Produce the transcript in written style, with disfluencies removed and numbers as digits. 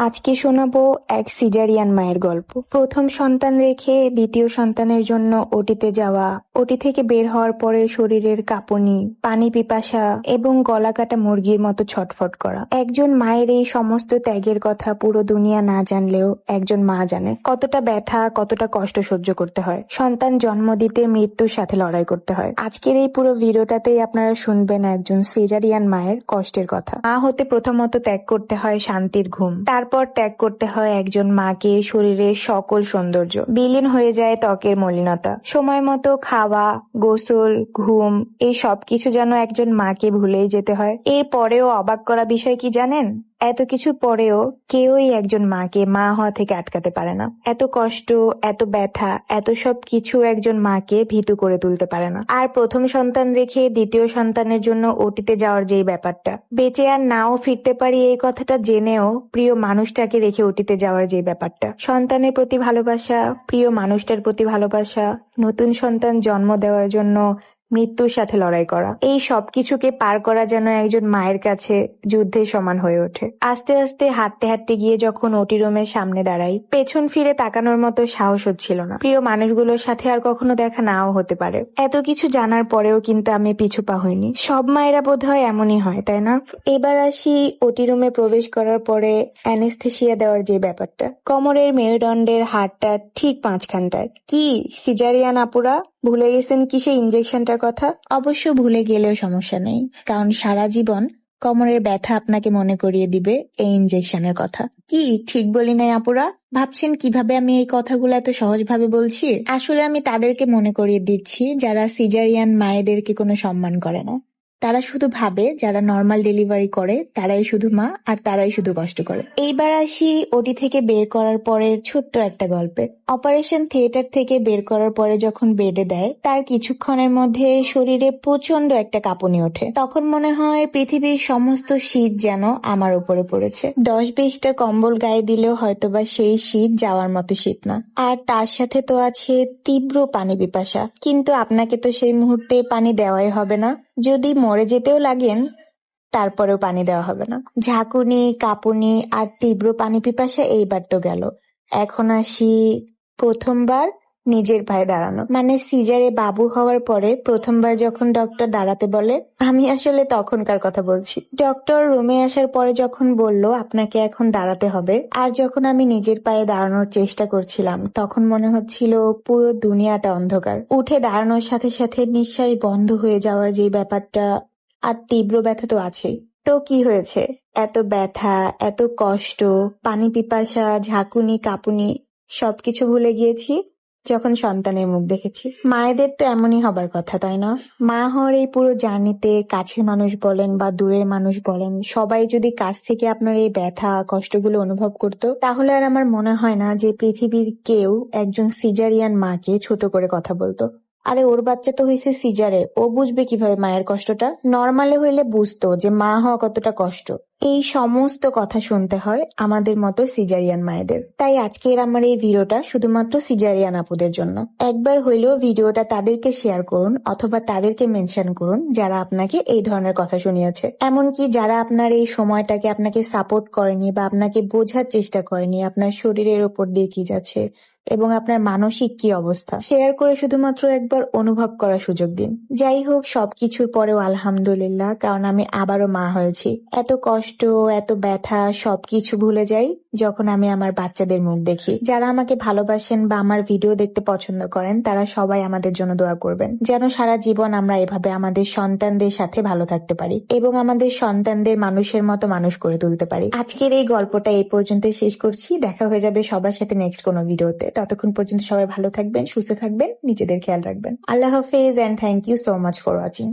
আজকে শোনাবো এক সিজারিয়ান মায়ের গল্প। প্রথম সন্তান রেখে দ্বিতীয় সন্তানের জন্য ওটিতে যাওয়া, ওটি থেকে বের হওয়ার পরে শরীরের কাঁপুনি, পানি পিপাসা এবং গলা কাটা মুরগির মতো ছটফট করা। একজন মায়ের এই সমস্ত ত্যাগের কথা পুরো দুনিয়া না জানলেও একজন মা জানে কতটা ব্যথা, কতটা কষ্ট সহ্য করতে হয়। সন্তান জন্ম দিতে মৃত্যুর সাথে লড়াই করতে হয়। আজকের এই পুরো ভিডিওটাতেই আপনারা শুনবেন একজন সিজারিয়ান মায়ের কষ্টের কথা। মা হতে প্রথমত ত্যাগ করতে হয় শান্তির ঘুম, তারপর ত্যাগ করতে হয় একজন মাকে শরীরের সকল সৌন্দর্য, বিলীন হয়ে যায় ত্বকের মলিনতা। সময় মতো খাওয়া, গোসল, ঘুম এই সবকিছু যেন একজন মাকে ভুলেই যেতে হয়। এর পরেও অবাক করা বিষয় কি জানেন? এত কিছুর পরেও কেউই একজন মাকে মা হওয়া থেকে আটকাতে পারে না। এত কষ্ট, এত ব্যথা, এত সব কিছু একজন মাকে ভীতু করে তুলতে পারে না। আর প্রথম সন্তান রেখে দ্বিতীয় সন্তানের জন্য ওটিতে যাওয়ার যেই ব্যাপারটা, বেঁচে আর নাও ফিরতে পারি এই কথাটা জেনেও প্রিয় মানুষটাকে রেখে ওটিতে যাওয়ার যে ব্যাপারটা, সন্তানের প্রতি ভালোবাসা, প্রিয় মানুষটার প্রতি ভালোবাসা, নতুন সন্তান জন্ম দেওয়ার জন্য মৃত্যুর সাথে লড়াই করা, এই সবকিছুকে পার করা যেন একজন মায়ের কাছে যুদ্ধের সমান হয়ে ওঠে। আস্তে আস্তে হাঁটতে হাঁটতে গিয়ে যখন ওটি রুমের সামনে দাঁড়াই, পেছন ফিরে তাকানোর মতো সাহস হচ্ছিল না। প্রিয় মানুষগুলোর সাথে আর কখনো দেখা নাও হতে পারে। এত কিছু জানার পরেও কিন্তু আমি পিছু পা হইনি। সব মায়েরা বোধহয় এমনই হয়, তাই না? এবার আসি ওটি রুমে প্রবেশ করার পরে অ্যানেস্থেসিয়া দেওয়ার যে ব্যাপারটা। কোমরের মেরুদণ্ডের হাড়টা ঠিক মাঝখানটায়। কি সিজারিয়ান আপুরা, ভুলে গেছেন কি সেই ইনজেকশনটার কথা? অবশ্য ভুলে গেলেও সমস্যা নেই, কারণ সারা জীবন কোমরের ব্যথা আপনাকে মনে করিয়ে দিবে এই ইনজেকশনের কথা। কি ঠিক বলি নাই আপুরা? ভাবছেন কিভাবে আমি এই কথাগুলো এত সহজভাবে বলছি? আসলে আমি তাদেরকে মনে করিয়ে দিচ্ছি যারা সিজারিয়ান মায়েদেরকে কোনো সম্মান করে না। তারা শুধু ভাবে যারা নর্মাল ডেলিভারি করে তারাই শুধু মা, আর তারাই শুধু কষ্ট করে। এইবার আসি ওটি থেকে বের করার পরের ছোট্ট একটা গল্পে। অপারেশন থিয়েটার থেকে বের করার পরে যখন বেডে দেয়, তার কিছুক্ষণের মধ্যে শরীরে প্রচন্ড একটা কাঁপুনি ওঠে। তখন মনে হয় পৃথিবীর সমস্ত শীত যেন আমার উপরে পড়েছে। 10-20টা কম্বল গায়ে দিলেও হয়তোবা সেই শীত যাওয়ার মতো শীত না। আর তার সাথে তো আছে তীব্র পানি পিপাসা। কিন্তু আপনাকে তো সেই মুহূর্তে পানি দেওয়াই হবে না। যদি মরে যেতেও লাগেন তারপরেও পানি দেওয়া হবে না। ঝাঁকুনি, কাঁপুনি আর তীব্র পানি পিপাসা এইবার তো গেল। এখন আসি প্রথমবার নিজের পায়ে দাঁড়ানো, মানে সিজারে বাবু হওয়ার পরে প্রথমবার যখন ডক্টর দাঁড়াতে বলে, আমি আসলে তখনকার কথা বলছি। ডক্টর রুমে আসার পরে যখন বলল আপনাকে এখন দাঁড়াতে হবে, আর যখন আমি নিজের পায়ে দাঁড়ানোর চেষ্টা করছিলাম তখন মনে হচ্ছিল পুরো দুনিয়াটা অন্ধকার। উঠে দাঁড়ানোর সাথে সাথে নিঃশ্বাস বন্ধ হয়ে যাওয়ার যে ব্যাপারটা, আর তীব্র ব্যথা তো আছেই। তো কি হয়েছে? এত ব্যথা, এত কষ্ট, পানি পিপাসা, ঝাঁকুনি, কাঁপুনি সবকিছু ভুলে গিয়েছি যখন সন্তানের মুখ দেখেছি। মায়েদের তো এমনই হবার কথা, তাই না? মা হওয়ার এই পুরো জার্নিতে কাছের মানুষ বলেন বা দূরের মানুষ বলেন, সবাই যদি কাছ থেকে আপনার এই ব্যথা, কষ্টগুলো অনুভব করতো, তাহলে আর আমার মনে হয় না যে পৃথিবীর কেউ একজন সিজারিয়ান মাকে ছোট করে কথা বলতো। আরে ওর বাচ্চা তো হয়েছে সিজারে, ও বুঝবে কিভাবে মায়ের কষ্টটা? নর্মালে হইলে বুঝতো যে মা হওয়া কতটা কষ্ট। এই সমস্ত কথা শুনতে হয় আমাদের মতো সিজারিয়ান মায়েদের। তাই আজকের আমার এই ভিডিওটা শুধুমাত্র সিজারিয়ান আপুদের জন্য। একবার হইলেও ভিডিওটা তাদেরকে শেয়ার করুন, অথবা তাদেরকে মেনশন করুন যারা আপনাকে এই ধরনের কথা শুনিয়েছে। এমনকি যারা আপনার এই সময়টাকে আপনাকে সাপোর্ট করেনি বা আপনাকে বোঝার চেষ্টা করেনি আপনার শরীরের উপর দিয়ে কি যাচ্ছে এবং আপনার মানসিক কি অবস্থা, শেয়ার করে শুধুমাত্র একবার অনুভব করার সুযোগ দিন। যাই হোক, সবকিছুর পরেও আলহামদুলিল্লাহ, কারণ আমি আবারও মা হয়েছি। এত কষ্ট, এত ব্যথা সবকিছু ভুলে যাই যখন আমি আমার বাচ্চাদের মুখ দেখি। যারা আমাকে ভালোবাসেন বা আমার ভিডিও দেখতে পছন্দ করেন তারা সবাই আমাদের জন্য দোয়া করবেন, যেন সারা জীবন আমরা এভাবে আমাদের সন্তানদের সাথে ভালো থাকতে পারি এবং আমাদের সন্তানদের মানুষের মতো মানুষ করে তুলতে পারি। আজকের এই গল্পটা এই পর্যন্ত শেষ করছি। দেখা হয়ে যাবে সবার সাথে নেক্সট কোনো ভিডিওতে। ততক্ষণ পর্যন্ত সবাই ভালো থাকবেন, সুস্থ থাকবেন, নিজেদের খেয়াল রাখবেন। আল্লাহ হাফেজ and thank you so much for watching.